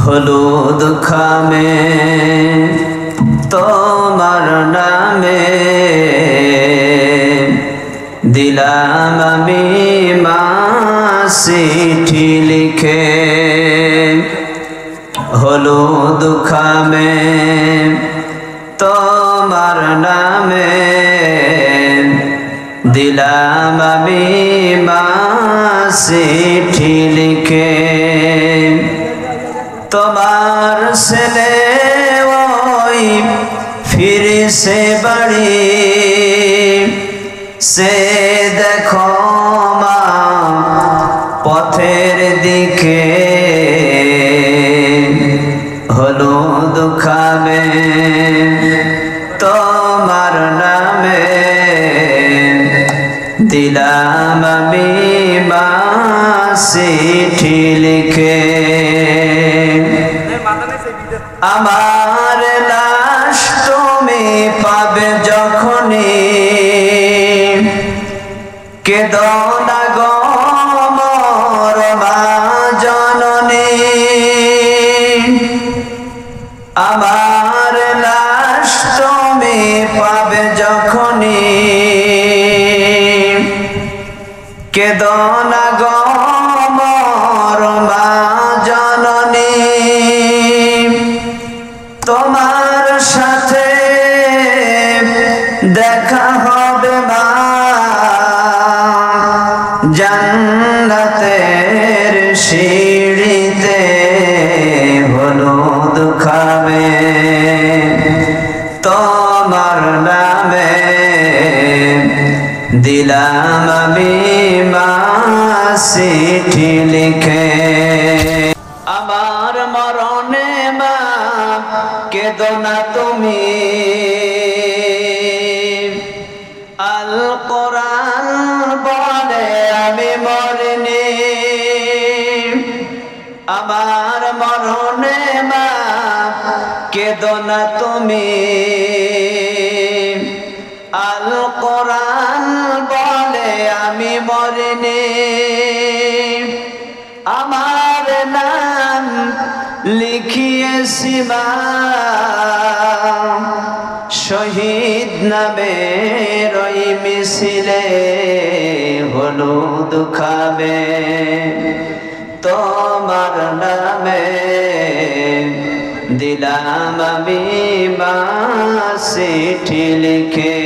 হলুদ খামে তোমার নামে দিলাম আমি মা চিঠি লিখে। হলুদ খামে তোমার নামে দিলাম আমি মা চিঠি লিখে। তোমার ছেলে ওই ফিরেছে বাড়ি, সে দেখো মা পথের দিকে। হলুদ খামে তোমার নামে দিলাম আমি মা চিঠি লিখে। আমার লাশ তুমি পাবে যখনই, কেঁদো না গো মোর মা জননী। আমার লাশ তুমি পাবে যখনই, কেঁদো না গো মোর মা জননী। তোমার সাথে দেখা হবে মা জান্নাতের সিঁড়িতে। হলুদ খামে তোমার নামে দিলাম আমি মা চিঠি লিখে। আমার মরণে মা কেঁদো না তুমি, আল কোরআন বলে আমি মরিনি। আমার মরণে মা কেঁদো না তুমি, আল কোরআন বলে আমি মরিনি। আমার নাম লিখিয়েছি মা শহীদ নামের ওই মিছিলে। হলুদ খামে তোমার নামে দিলাম আমি মা চিঠি লিখে।